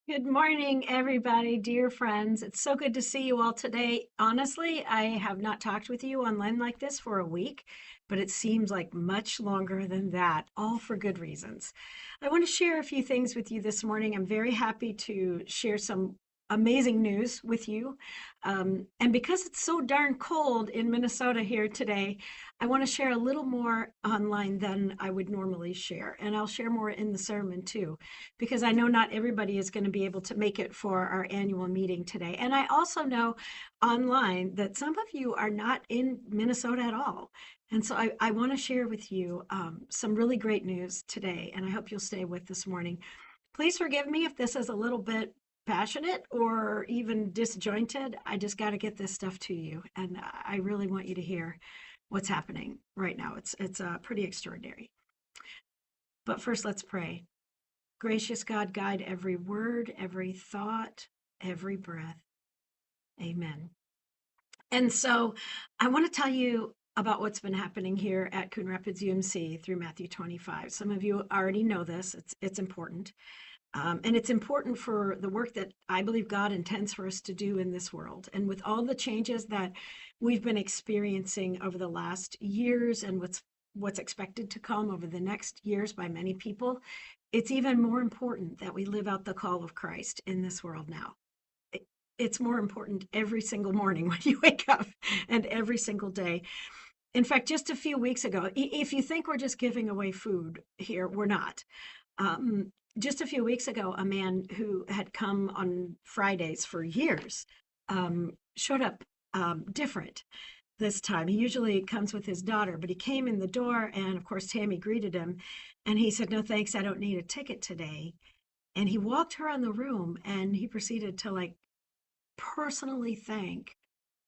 Good morning, everybody, dear friends. It's so good to see you all today. Honestly, I have not talked with you online like this for a week, but it seems like much longer than that, all for good reasons. I want to share a few things with you this morning. I'm very happy to share some amazing news with you. And because it's so darn cold in Minnesota here today, I want to share a little more online than I would normally share. And I'll share more in the sermon too because I know not everybody is going to be able to make it for our annual meeting today. And I also know online that some of you are not in Minnesota at all. And so I want to share with you some really great news today, and I hope you'll stay with this morning. Please forgive me if this is a little bit passionate or even disjointed. I just got to get this stuff to you, and I really want you to hear what's happening right now. It's pretty extraordinary. But first, let's pray. Gracious God, guide every word, every thought, every breath. Amen. And so I want to tell you about what's been happening here at Coon Rapids UMC through Matthew 25. Some of you already know this. It's important. And it's important for the work that I believe God intends for us to do in this world. And with all the changes that we've been experiencing over the last years and what's expected to come over the next years by many people, it's even more important that we live out the call of Christ in this world now. It's more important every single morning when you wake up and every single day. In fact, just a few weeks ago, if you think we're just giving away food here, we're not. Just a few weeks ago, a man who had come on Fridays for years showed up different this time. He usually comes with his daughter, but he came in the door, and of course, Tammy greeted him, and he said, "No, thanks, I don't need a ticket today." And he walked around the room and he proceeded to like personally thank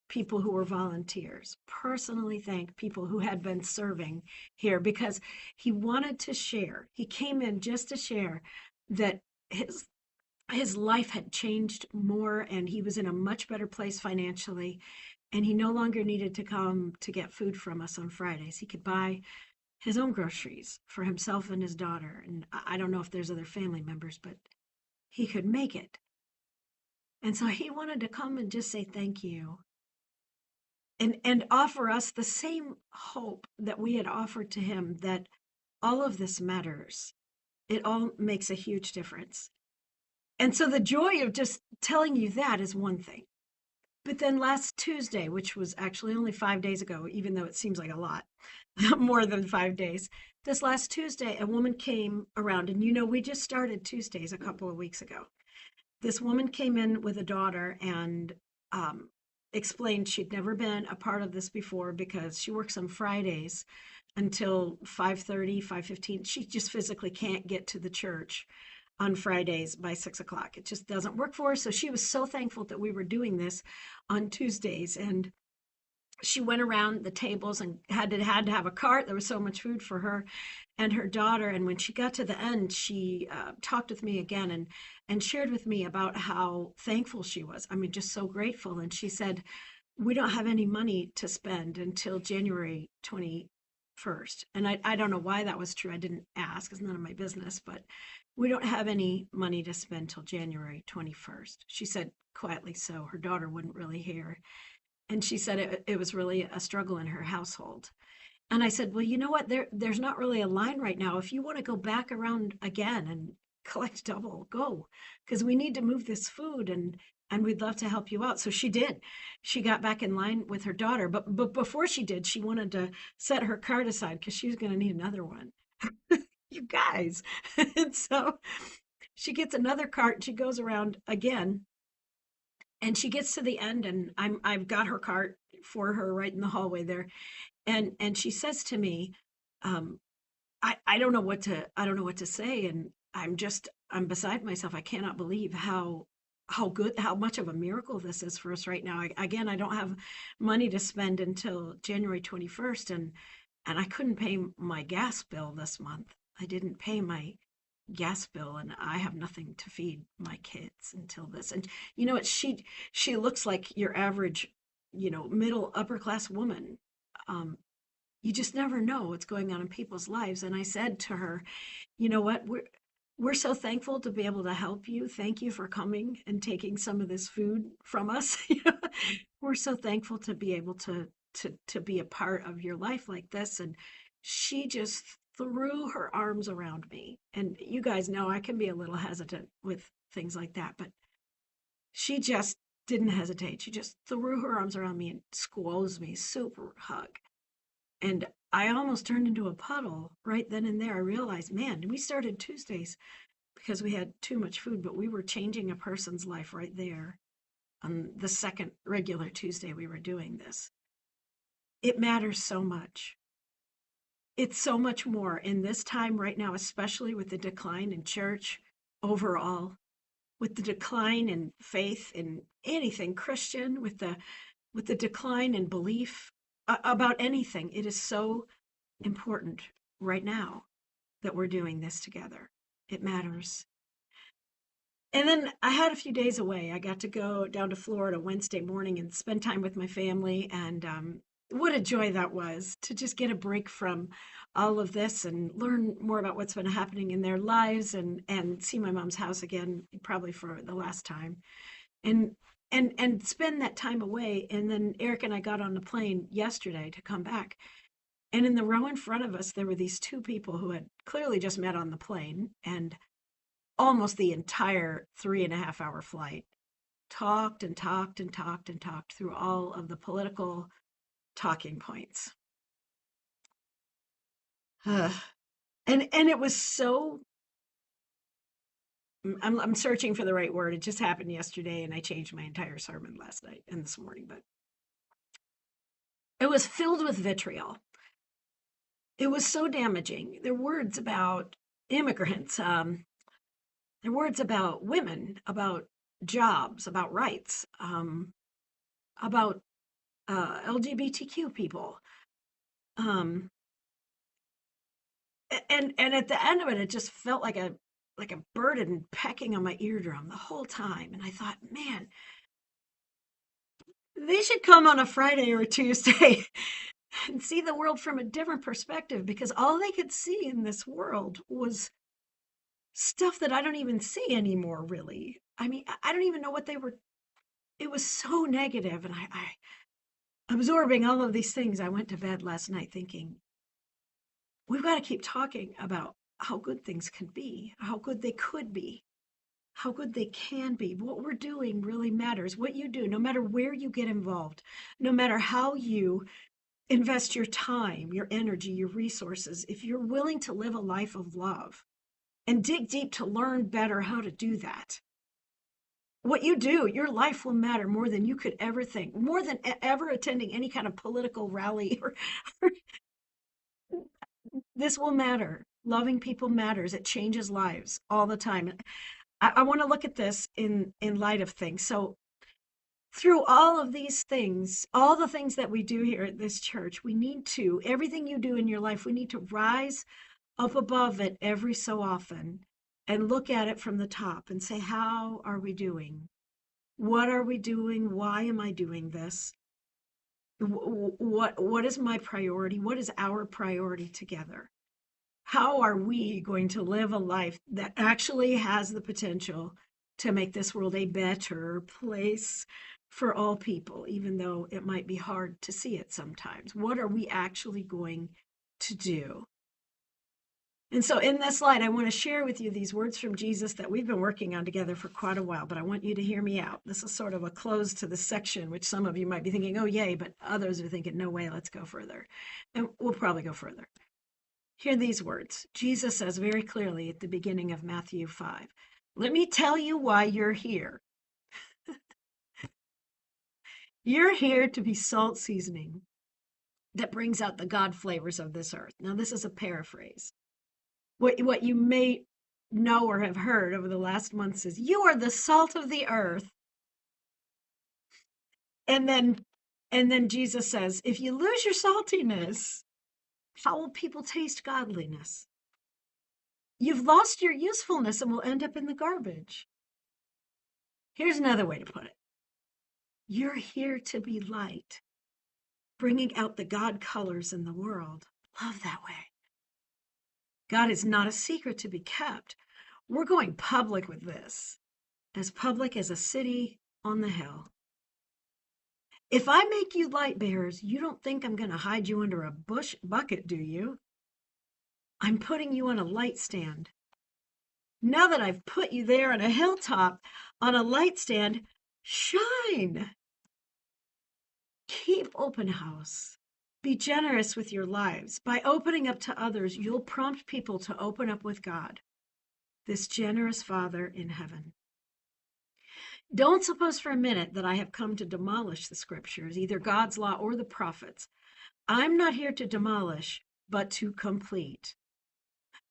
people who were volunteers, personally thank people who had been serving here because he wanted to share. He came in just to share that his life had changed more and he was in a much better place financially, and he no longer needed to come to get food from us on Fridays. He could buy his own groceries for himself and his daughter, and I don't know if there's other family members, but he could make it. And so he wanted to come and just say thank you and offer us the same hope that we had offered to him, that all of this matters. It all makes a huge difference. And so the joy of just telling you that is one thing. But then last Tuesday, which was actually only 5 days ago, even though it seems like a lot, more than 5 days, this last Tuesday, a woman came around, and we just started Tuesdays a couple of weeks ago. This woman came in with a daughter and explained she'd never been a part of this before because she works on Fridays until 5:30, 5:15. She just physically can't get to the church on Fridays by 6 o'clock. It just doesn't work for her. So she was so thankful that we were doing this on Tuesdays. And she went around the tables and had to have a cart. There was so much food for her and her daughter. And when she got to the end, she talked with me again and shared with me about how thankful she was. I mean, just so grateful. And she said, "We don't have any money to spend until January 21st." And I don't know why that was true. I didn't ask. It's none of my business. But we don't have any money to spend till January 21st. She said quietly so. Her daughter wouldn't really hear. And she said it was really a struggle in her household. And I said, "Well, you know what? There's not really a line right now. If you want to go back around again and collect double, go, because we need to move this food and we'd love to help you out." So she did. She got back in line with her daughter, but before she did, she wanted to set her card aside because she was going to need another one. You guys. And so she gets another cart and she goes around again, and she gets to the end, and I've got her cart for her right in the hallway there, and she says to me, um, I don't know what to say, and I'm beside myself. I cannot believe how much of a miracle this is for us right now. Again, I don't have money to spend until January 21st, and I couldn't pay my gas bill this month. I didn't pay my gas bill, and I have nothing to feed my kids until this. And you know what? She looks like your average, middle upper class woman. Um, you just never know what's going on in people's lives. And I said to her, "You know what? we're so thankful to be able to help you. Thank you for coming and taking some of this food from us. We're so thankful to be able to be a part of your life like this. And she just threw her arms around me. And you guys know I can be a little hesitant with things like that, but she just didn't hesitate. She just threw her arms around me and squoze me, super hug. And I almost turned into a puddle right then and there. I realized, man, we started Tuesdays because we had too much food, but we were changing a person's life right there on the second regular Tuesday we were doing this. It matters so much. It's so much more in this time right now, especially with the decline in church overall, with the decline in faith in anything Christian, with the decline in belief about anything. It is so important right now that we're doing this together. It matters. And then I had a few days away. I got to go down to Florida Wednesday morning and spend time with my family. And what a joy that was to just get a break from all of this and learn more about what's been happening in their lives and see my mom's house again, probably for the last time. And and spend that time away. And then Eric and I got on the plane yesterday to come back. And in the row in front of us, there were these two people who had clearly just met on the plane and almost the entire 3.5 hour flight talked and talked and talked and talked through all of the political talking points. and it was so I'm searching for the right word. It just happened yesterday and I changed my entire sermon last night and this morning, but it was filled with vitriol. It was so damaging. Their words about immigrants, their words about women, about jobs, about rights, about LGBTQ people. Um, and at the end of it, it just felt like a burden pecking on my eardrum the whole time. And I thought, man, they should come on a Friday or a Tuesday and see the world from a different perspective because all they could see in this world was stuff that I don't even see anymore, really. I mean, I don't even know what they were. It was so negative, and I absorbing all of these things. I went to bed last night thinking, we've got to keep talking about how good things can be, how good they could be, how good they can be. What we're doing really matters. What you do, no matter where you get involved, no matter how you invest your time, your energy, your resources, if you're willing to live a life of love and dig deep to learn better how to do that, what you do, your life will matter more than you could ever think, more than ever attending any kind of political rally or this will matter. Loving people matters. It changes lives all the time. I want to look at this in light of things. So through all of these things, all the things that we do here at this church, we need to, everything you do in your life, we need to rise up above it every so often and look at it from the top and say, how are we doing? What are we doing? Why am I doing this? What is my priority? What is our priority together? How are we going to live a life that actually has the potential to make this world a better place for all people, even though it might be hard to see it sometimes? What are we actually going to do? And so, in this light, I want to share with you these words from Jesus that we've been working on together for quite a while, but I want you to hear me out. This is sort of a close to the section, which some of you might be thinking, oh, yay, but others are thinking, no way, let's go further. And we'll probably go further. Hear these words. Jesus says very clearly at the beginning of Matthew 5, let me tell you why you're here. You're here to be salt seasoning that brings out the God flavors of this earth. Now, this is a paraphrase. What you may know or have heard over the last months is you are the salt of the earth. And then Jesus says, if you lose your saltiness, how will people taste godliness? You've lost your usefulness and will end up in the garbage. Here's another way to put it. You're here to be light, bringing out the God colors in the world. Love that way. God is not a secret to be kept. We're going public with this, as public as a city on the hill. If I make you light bearers, you don't think I'm going to hide you under a bush bucket, do you? I'm putting you on a light stand. Now that I've put you there on a hilltop, on a light stand, shine. Keep open house. Be generous with your lives. By opening up to others, you'll prompt people to open up with God, this generous Father in heaven. Don't suppose for a minute that I have come to demolish the scriptures, either God's law or the prophets. I'm not here to demolish, but to complete.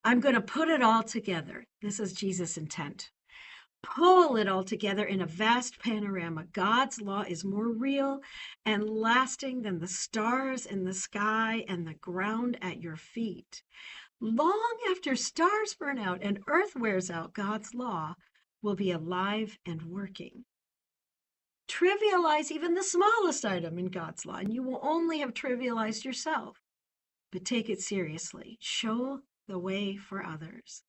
I'm going to put it all together. This is Jesus' intent. Pull it all together in a vast panorama. God's law is more real and lasting than the stars in the sky and the ground at your feet. Long after stars burn out and earth wears out, God's law will be alive and working. Trivialize even the smallest item in God's law, and you will only have trivialized yourself. But take it seriously. Show the way for others,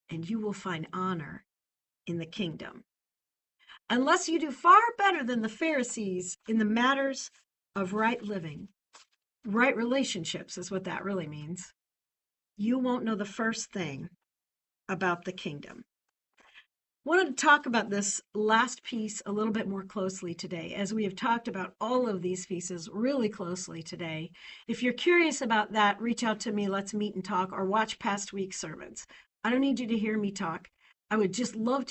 and you will find honor in the kingdom. Unless you do far better than the Pharisees in the matters of right living, right relationships is what that really means, you won't know the first thing about the kingdom. I wanted to talk about this last piece a little bit more closely today, as we have talked about all of these pieces really closely today. If you're curious about that, reach out to me, let's meet and talk, or watch past week's sermons. I don't need you to hear me talk. I would just love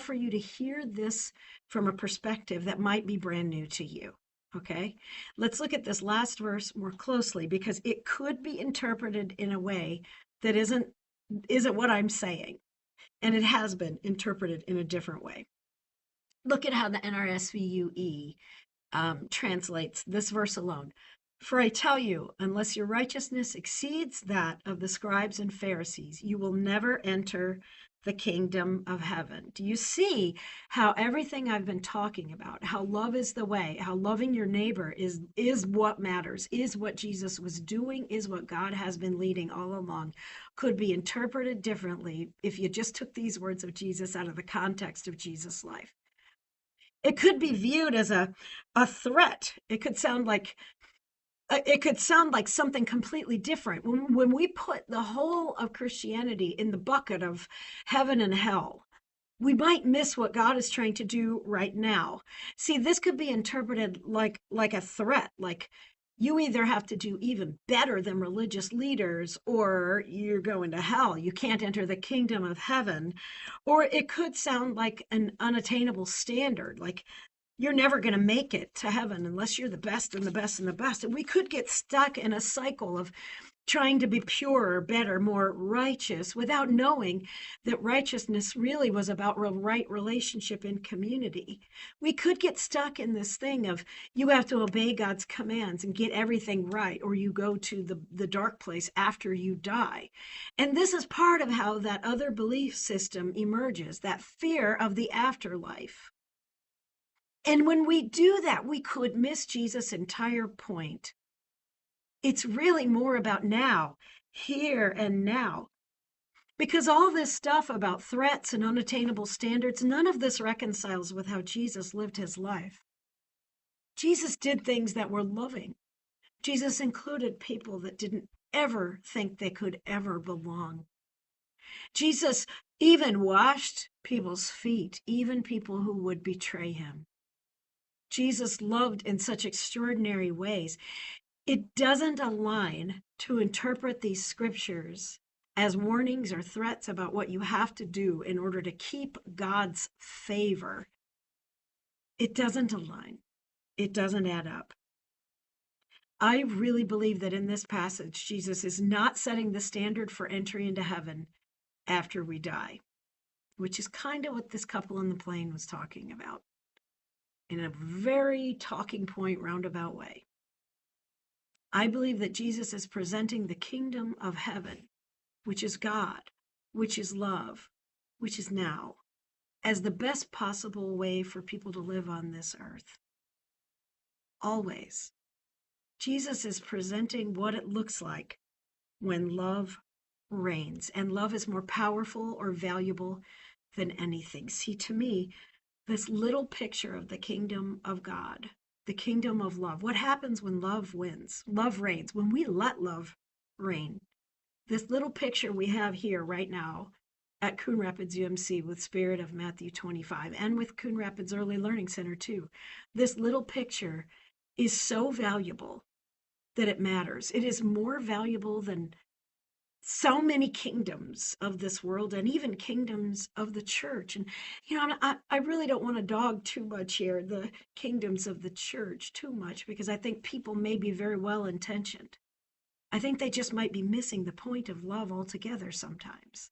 for you to hear this from a perspective that might be brand new to you. Okay, let's look at this last verse more closely, because it could be interpreted in a way that isn't what I'm saying. And it has been interpreted in a different way. Look at how the NRSVUE translates this verse alone. For I tell you, unless your righteousness exceeds that of the scribes and Pharisees, you will never enter the kingdom of heaven. Do you see how everything I've been talking about, how love is the way, how loving your neighbor is what matters, is what Jesus was doing, is what God has been leading all along, could be interpreted differently if you just took these words of Jesus out of the context of Jesus' life. It could be viewed as a threat. It could sound like something completely different. When we put the whole of Christianity in the bucket of heaven and hell, we might miss what God is trying to do right now. See, this could be interpreted like a threat, like you either have to do even better than religious leaders or you're going to hell. You can't enter the kingdom of heaven. Or it could sound like an unattainable standard, like you're never going to make it to heaven unless you're the best and the best and the best. And we could get stuck in a cycle of trying to be purer, better, more righteous without knowing that righteousness really was about right relationship in community. We could get stuck in this thing of you have to obey God's commands and get everything right, or you go to the dark place after you die. And this is part of how that other belief system emerges, that fear of the afterlife. And when we do that, we could miss Jesus' entire point. It's really more about now, here and now. Because all this stuff about threats and unattainable standards, none of this reconciles with how Jesus lived his life. Jesus did things that were loving. Jesus included people that didn't ever think they could ever belong. Jesus even washed people's feet, even people who would betray him. Jesus loved in such extraordinary ways. It doesn't align to interpret these scriptures as warnings or threats about what you have to do in order to keep God's favor. It doesn't align. It doesn't add up. I really believe that in this passage, Jesus is not setting the standard for entry into heaven after we die, which is kind of what this couple in the plane was talking about in a very talking point roundabout way. I believe that Jesus is presenting the kingdom of heaven, which is God, which is love, which is now, as the best possible way for people to live on this earth. Always. Jesus is presenting what it looks like when love reigns, and love is more powerful or valuable than anything. See, to me, this little picture of the kingdom of God, the kingdom of love. What happens when love wins? Love reigns. When we let love reign. This little picture we have here right now at Coon Rapids UMC with Spirit of Matthew 25 and with Coon Rapids Early Learning Center too. This little picture is so valuable that it matters. It is more valuable than so many kingdoms of this world and even kingdoms of the church. And, I really don't want to dog too much here, the kingdoms of the church too much, because I think people may be very well intentioned. I think they just might be missing the point of love altogether sometimes,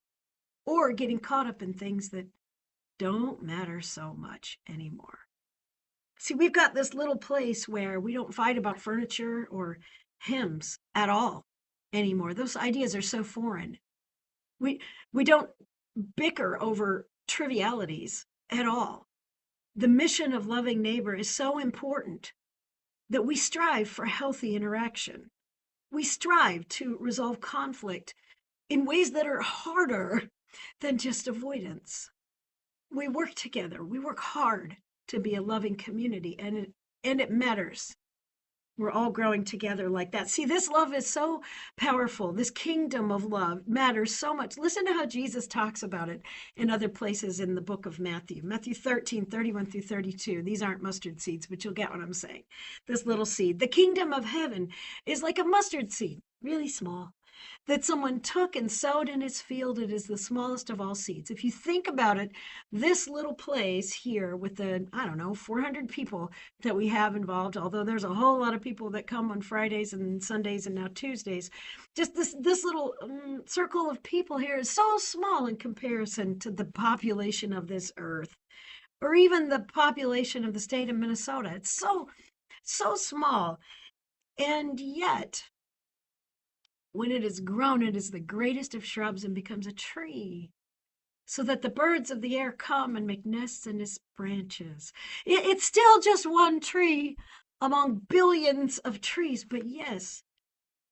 or getting caught up in things that don't matter so much anymore. See, we've got this little place where we don't fight about furniture or hymns at all anymore. Those ideas are so foreign. We we don't bicker over trivialities at all. The mission of loving neighbor is so important that we strive for healthy interaction. We strive to resolve conflict in ways that are harder than just avoidance. We work together. We work hard to be a loving community, and it matters. We're all growing together like that. See, this love is so powerful. This kingdom of love matters so much. Listen to how Jesus talks about it in other places in the book of Matthew. Matthew 13:31 through 32. These aren't mustard seeds, but you'll get what I'm saying. This little seed. The kingdom of heaven is like a mustard seed, really small, that someone took and sowed in his field. It is the smallest of all seeds. If you think about it, this little place here with the, 400 people that we have involved, although there's a whole lot of people that come on Fridays and Sundays and now Tuesdays, just this little circle of people here is so small in comparison to the population of this earth, or even the population of the state of Minnesota. It's so small. And yet, when it is grown, it is the greatest of shrubs and becomes a tree, so that the birds of the air come and make nests in its branches. It's still just one tree among billions of trees, but yes,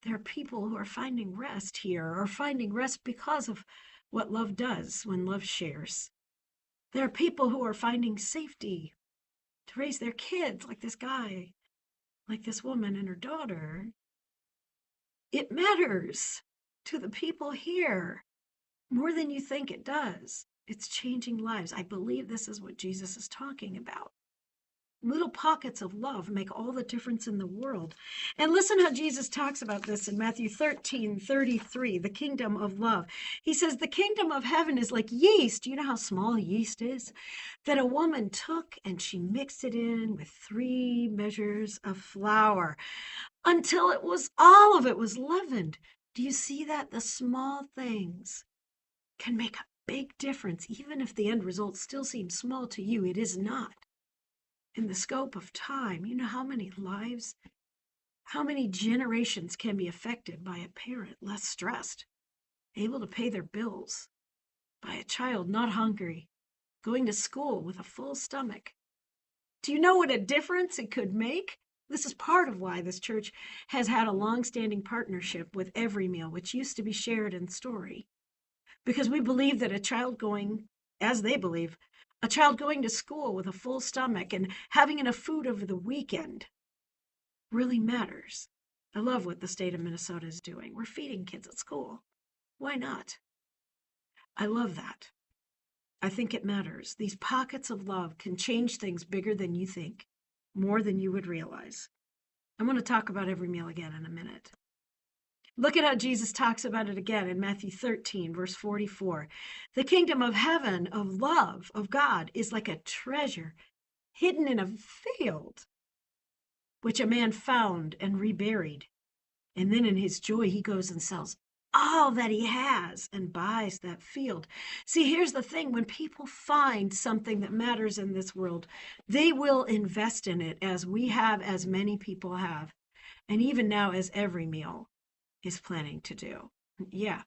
there are people who are finding rest here, or finding rest because of what love does when love shares. There are people who are finding safety to raise their kids, like this guy, like this woman and her daughter. It matters to the people here more than you think it does. It's changing lives. I believe this is what Jesus is talking about. Little pockets of love make all the difference in the world. And listen how Jesus talks about this in Matthew 13:33, the kingdom of love. He says, the kingdom of heaven is like yeast. You know how small yeast is? That a woman took and she mixed it in with 3 measures of flour until all of it was leavened. Do you see that? The small things can make a big difference. Even if the end result still seems small to you, it is not. In the scope of time, you know how many lives, how many generations can be affected by a parent less stressed, able to pay their bills, by a child not hungry, going to school with a full stomach. Do you know what a difference it could make? This is part of why this church has had a long-standing partnership with Every Meal, which used to be shared in Story. Because we believe that a child going, as they believe, a child going to school with a full stomach and having enough food over the weekend really matters. I love what the state of Minnesota is doing. We're feeding kids at school. Why not? I love that. I think it matters. These pockets of love can change things bigger than you think, more than you would realize. I'm going to talk about Every Meal again in a minute. Look at how Jesus talks about it again in Matthew 13, verse 44. The kingdom of heaven, of love, of God, is like a treasure hidden in a field, which a man found and reburied. And then in his joy, he goes and sells all that he has and buys that field. See, here's the thing. When people find something that matters in this world, they will invest in it, as we have, as many people have, and even now as Every Meal is planning to do. Yeah.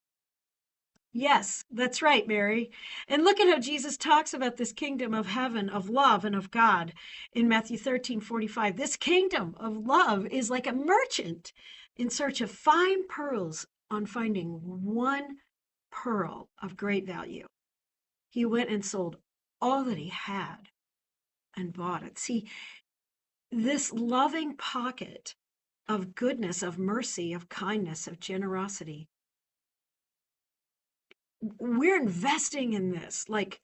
Yes, that's right, Mary. And look at how Jesus talks about this kingdom of heaven, of love, and of God in Matthew 13:45. This kingdom of love is like a merchant in search of fine pearls on finding one pearl of great value. He went and sold all that he had and bought it. See, this loving pocket of goodness, of mercy, of kindness, of generosity, we're investing in this like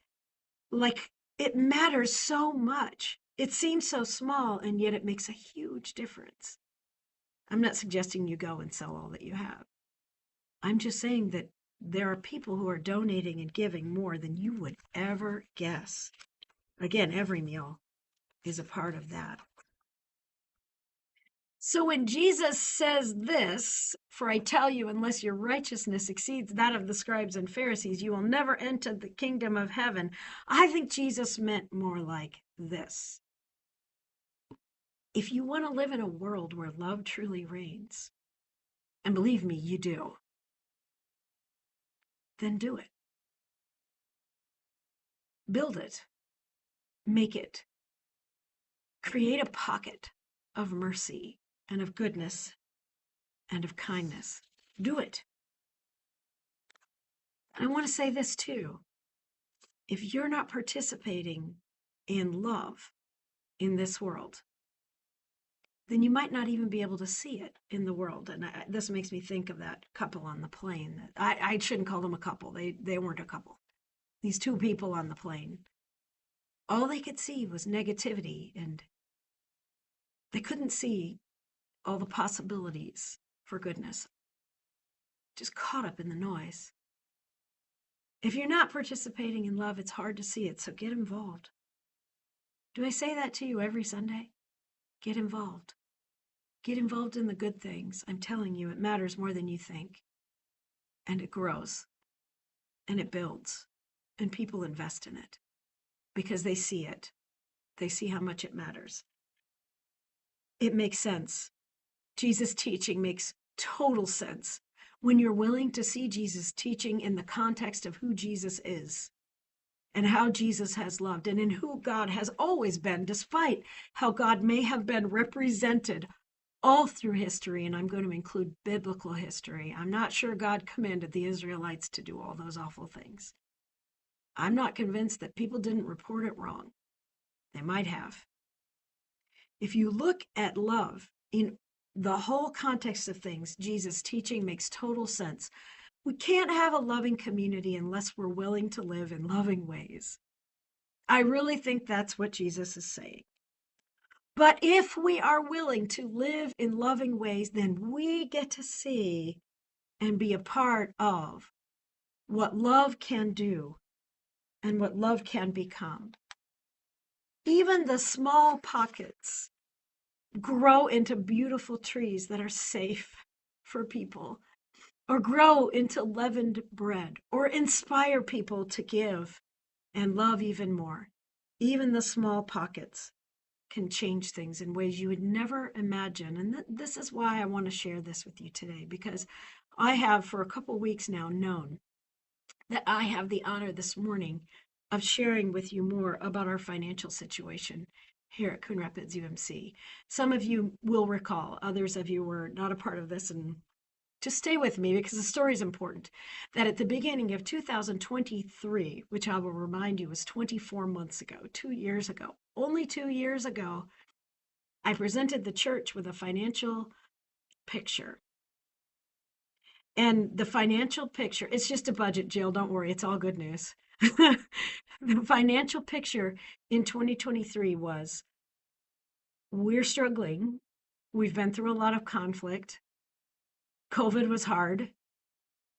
it matters so much. It seems so small, and yet it makes a huge difference. I'm not suggesting you go and sell all that you have. I'm just saying that there are people who are donating and giving more than you would ever guess. Again, every meal is a part of that. So when Jesus says this, for I tell you, unless your righteousness exceeds that of the scribes and Pharisees, you will never enter the kingdom of heaven. I think Jesus meant more like this. If you want to live in a world where love truly reigns, and believe me, you do, then do it. Build it. Make it. Create a pocket of mercy and of goodness and of kindness. Do it. I want to say this too. If you're not participating in love in this world, then you might not even be able to see it in the world. And this makes me think of that couple on the plane. I shouldn't call them a couple. They weren't a couple. These two people on the plane. All they could see was negativity, and they couldn't see all the possibilities for goodness. Just caught up in the noise. If you're not participating in love, it's hard to see it, so get involved. Do I say that to you every Sunday? Get involved. Get involved in the good things. I'm telling you, it matters more than you think. And it grows. And it builds. And people invest in it. Because they see it. They see how much it matters. It makes sense. Jesus' teaching makes total sense when you're willing to see Jesus' teaching in the context of who Jesus is and how Jesus has loved and in who God has always been, despite how God may have been represented all through history. And I'm going to include biblical history. I'm not sure God commanded the Israelites to do all those awful things. I'm not convinced that people didn't report it wrong. They might have. If you look at love in the whole context of things, Jesus' teaching makes total sense. We can't have a loving community unless we're willing to live in loving ways. I really think that's what Jesus is saying. But if we are willing to live in loving ways, then we get to see and be a part of what love can do and what love can become. Even the small pockets grow into beautiful trees that are safe for people, or grow into leavened bread, or inspire people to give and love even more. Even the small pockets can change things in ways you would never imagine. And this is why I want to share this with you today, because I have for a couple weeks now known that I have the honor this morning of sharing with you more about our financial situation here at Coon Rapids UMC. Some of you will recall, others of you were not a part of this, and just stay with me because the story is important, that at the beginning of 2023, which I will remind you was 24 months ago, 2 years ago, only 2 years ago, I presented the church with a financial picture. And the financial picture, it's just a budget, Jill, don't worry, it's all good news. The financial picture in 2023 was, we're struggling. We've been through a lot of conflict. COVID was hard.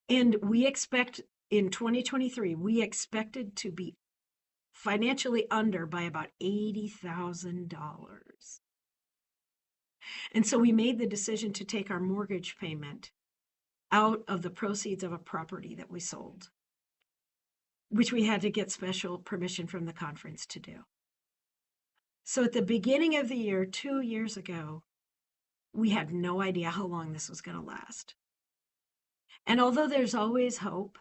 And we expect in 2023, we expected to be financially under by about $80,000. And so we made the decision to take our mortgage payment out of the proceeds of a property that we sold, which we had to get special permission from the conference to do. So at the beginning of the year, 2 years ago, we had no idea how long this was going to last. And although there's always hope,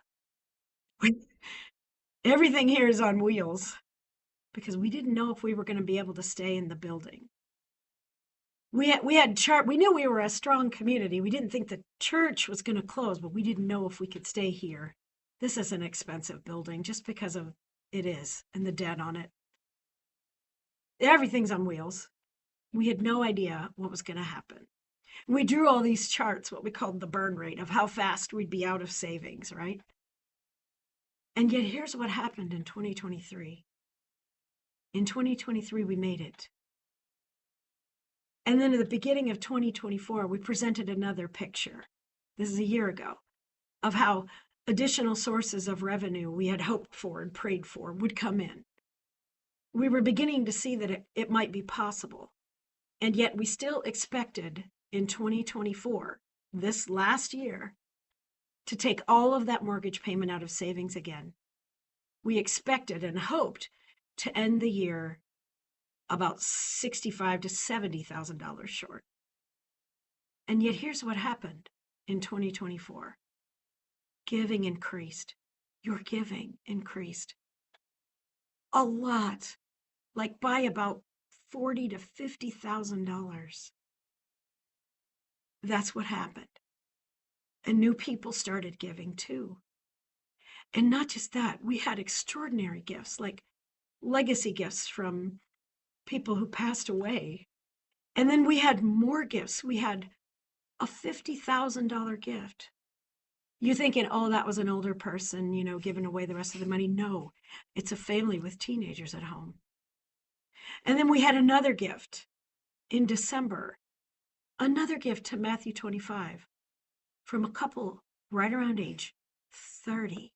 everything here is on wheels because we didn't know if we were going to be able to stay in the building. We knew we were a strong community. We didn't think the church was going to close, but we didn't know if we could stay here. This is an expensive building just because of it is and the debt on it. Everything's on wheels. We had no idea what was going to happen. We drew all these charts, what we called the burn rate, of how fast we'd be out of savings, right? And yet here's what happened in 2023. In 2023, we made it. And then at the beginning of 2024, we presented another picture. This is a year ago, of how additional sources of revenue we had hoped for and prayed for would come in. We were beginning to see that it might be possible. And yet we still expected in 2024, this last year, to take all of that mortgage payment out of savings again. We expected and hoped to end the year about $65,000 to $70,000 short. And yet here's what happened in 2024. Giving increased. Your giving increased a lot, like by about $40,000 to $50,000. That's what happened. And new people started giving too. And not just that, we had extraordinary gifts, like legacy gifts from people who passed away. And then we had more gifts. We had a $50,000 gift. You're thinking, oh, that was an older person, giving away the rest of the money. No, it's a family with teenagers at home. And then we had another gift in December, another gift to Matthew 25 from a couple right around age 30.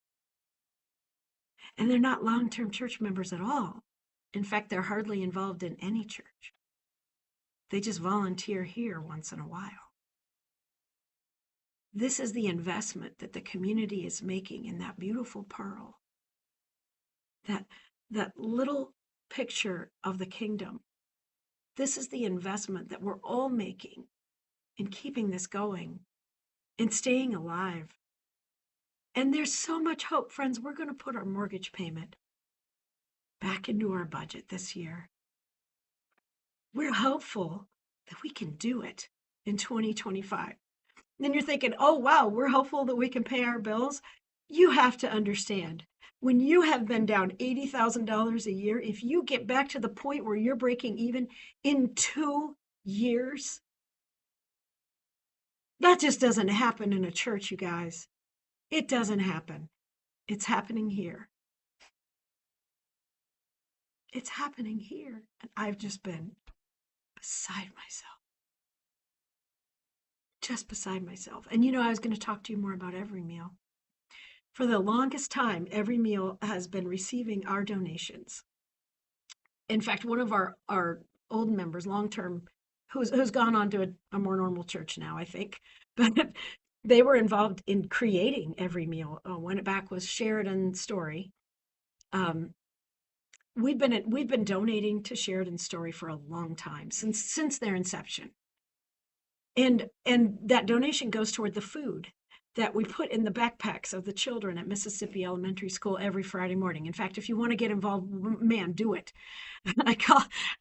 And they're not long-term church members at all. In fact, they're hardly involved in any church. They just volunteer here once in a while. This is the investment that the community is making in that beautiful pearl. That little picture of the kingdom. This is the investment that we're all making in keeping this going, in staying alive. And there's so much hope, friends. We're going to put our mortgage payment back into our budget this year. We're hopeful that we can do it in 2025. Then you're thinking, oh, wow, we're hopeful that we can pay our bills. You have to understand, when you have been down $80,000 a year, if you get back to the point where you're breaking even in 2 years, that just doesn't happen in a church, you guys. It doesn't happen. It's happening here. It's happening here. And I've just been beside myself. Just beside myself. And I was going to talk to you more about Every Meal. For the longest time, Every Meal has been receiving our donations. In fact, one of our old members, long-term, who's gone on to a more normal church now, I think, but they were involved in creating Every Meal. When it back was Sheridan Story. We've been donating to Sheridan Story for a long time, since their inception. And that donation goes toward the food that we put in the backpacks of the children at Mississippi Elementary School every Friday morning. In fact, if you want to get involved, man, do it.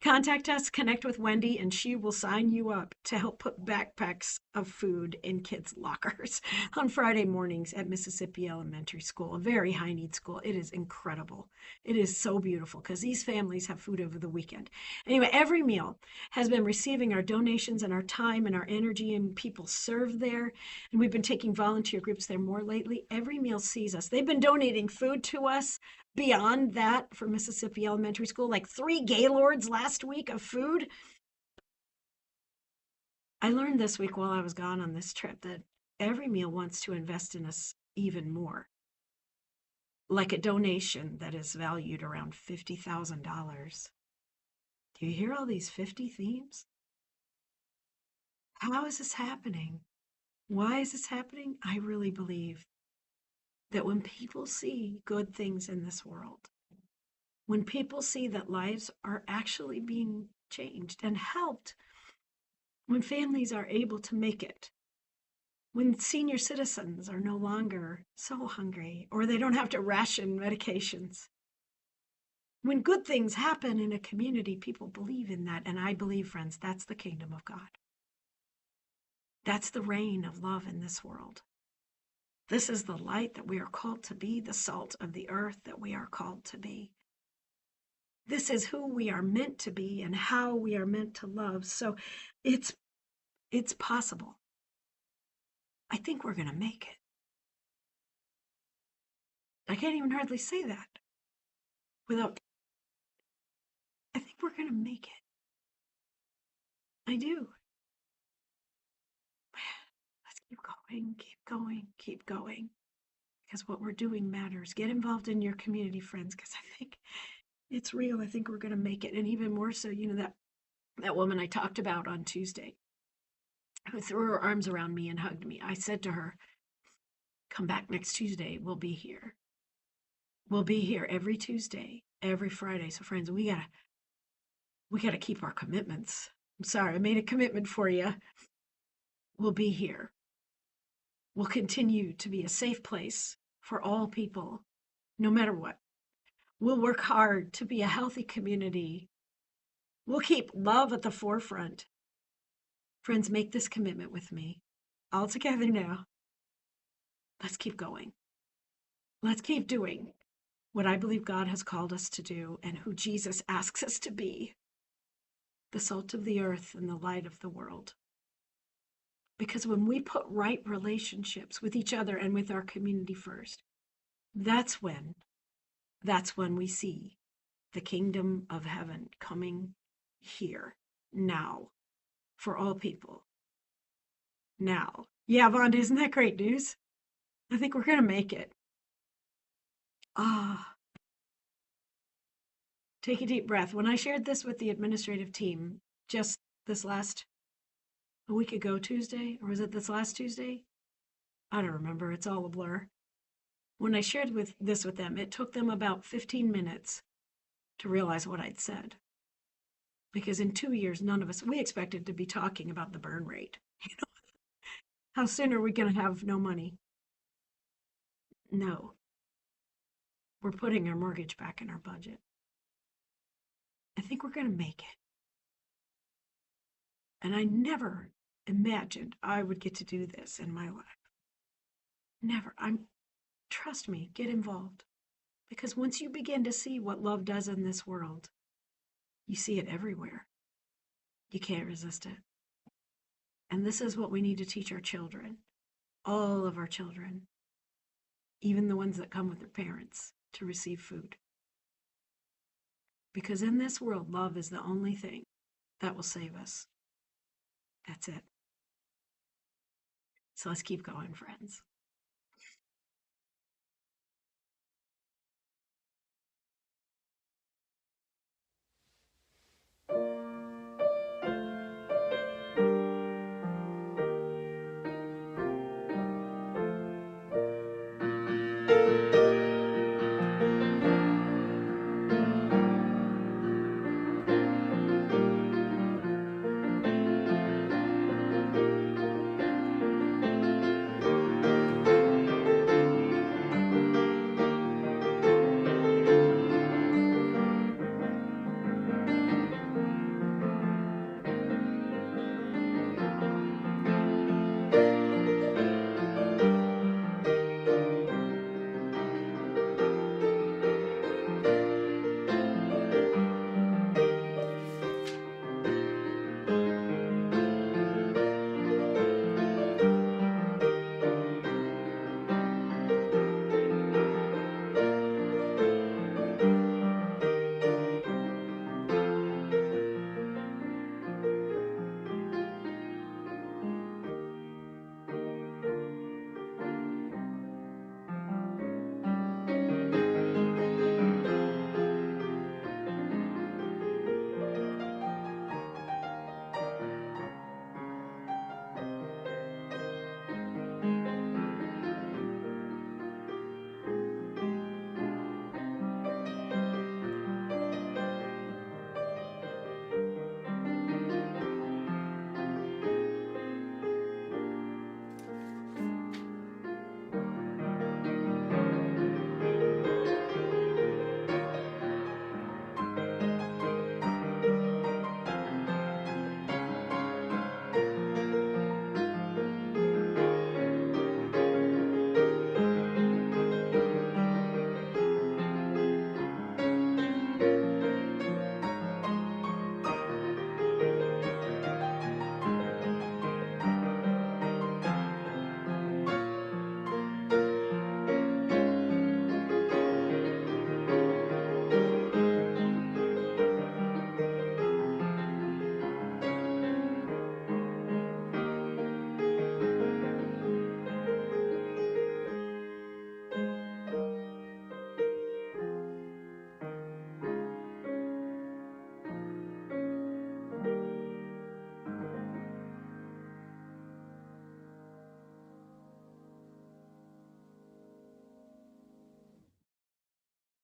Contact us, connect with Wendy, and she will sign you up to help put backpacks of food in kids' lockers on Friday mornings at Mississippi Elementary School, a very high need school. It is incredible. It is so beautiful because these families have food over the weekend. Anyway, Every Meal has been receiving our donations and our time and our energy, and people serve there. And we've been taking volunteer groups there more lately. Every Meal sees us. They've been donating food to us beyond that for Mississippi Elementary School, like 3 Gaylords last week of food. I learned this week while I was gone on this trip that Every Meal wants to invest in us even more. Like a donation that is valued around $50,000. Do you hear all these 50 themes? How is this happening? Why is this happening? I really believe that when people see good things in this world, when people see that lives are actually being changed and helped, when families are able to make it, when senior citizens are no longer so hungry or they don't have to ration medications, When good things happen in a community, people believe in that. And I believe, friends, that's the kingdom of God. That's the reign of love in this world. This is the light that we are called to be, the salt of the earth that we are called to be. This is who we are meant to be and how we are meant to love. So it's possible. I think we're going to make it. I can't even hardly say that without, I think we're going to make it. I do. Let's keep going, keep going, keep going. Because what we're doing matters. Get involved in your community, friends, because I think it's real. I think we're going to make it. And even more so, that woman I talked about on Tuesday who threw her arms around me and hugged me. I said to her, come back next Tuesday. We'll be here. We'll be here every Tuesday, every Friday. So friends, we gotta keep our commitments. I'm sorry, I made a commitment for you. We'll be here. We'll continue to be a safe place for all people, no matter what. We'll work hard to be a healthy community. We'll keep love at the forefront. Friends, make this commitment with me. All together now. Let's keep going. Let's keep doing what I believe God has called us to do and who Jesus asks us to be, the salt of the earth and the light of the world. Because when we put right relationships with each other and with our community first, that's when we see the kingdom of heaven coming here now for all people. Now. Yeah, Vonda, isn't that great news? I think we're going to make it. Ah, take a deep breath. When I shared this with the administrative team just a week ago Tuesday, or was it this last Tuesday? I don't remember. It's all a blur. When I shared this with them, it took them about 15 minutes to realize what I'd said. Because in 2 years, none of us, we expected to be talking about the burn rate. How soon are we going to have no money? No. We're putting our mortgage back in our budget. I think we're going to make it. And I never imagined I would get to do this in my life. Never. Trust me, get involved. Because once you begin to see what love does in this world, you see it everywhere. You can't resist it. And this is what we need to teach our children, all of our children, even the ones that come with their parents to receive food. Because in this world, love is the only thing that will save us. That's it. So let's keep going, friends.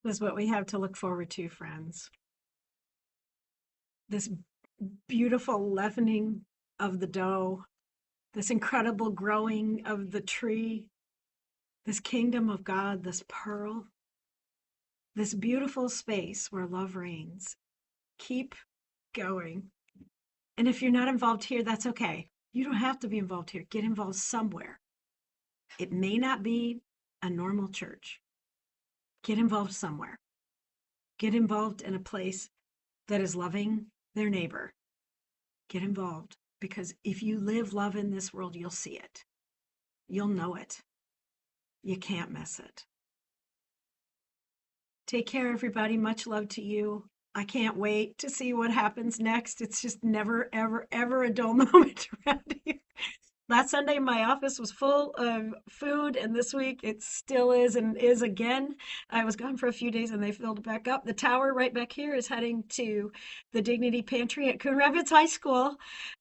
This is what we have to look forward to, friends. This beautiful leavening of the dough, this incredible growing of the tree, this kingdom of God, this pearl, this beautiful space where love reigns. Keep going. And if you're not involved here, that's okay. You don't have to be involved here. Get involved somewhere. It may not be a normal church. Get involved somewhere. Get involved in a place that is loving their neighbor. Get involved because if you live love in this world, you'll see it. You'll know it. You can't miss it. Take care, everybody. Much love to you. I can't wait to see what happens next. It's just never, ever, ever a dull moment around here. Last Sunday, my office was full of food, and this week it still is and is again. I was gone for a few days and they filled it back up. The tower right back here is heading to the Dignity Pantry at Coon Rapids High School,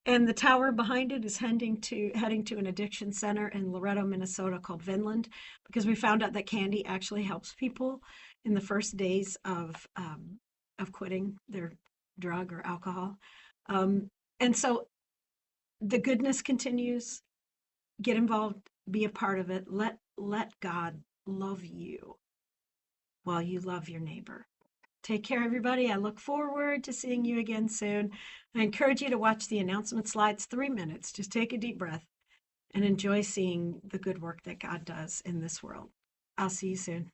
and the tower behind it is heading to an addiction center in Loretto, Minnesota called Vinland, because we found out that candy actually helps people in the first days of quitting their drug or alcohol. And so the goodness continues. Get involved, be a part of it. Let God love you while you love your neighbor. Take care, everybody. I look forward to seeing you again soon. I encourage you to watch the announcement slides, 3 minutes. Just take a deep breath and enjoy seeing the good work that God does in this world. I'll see you soon.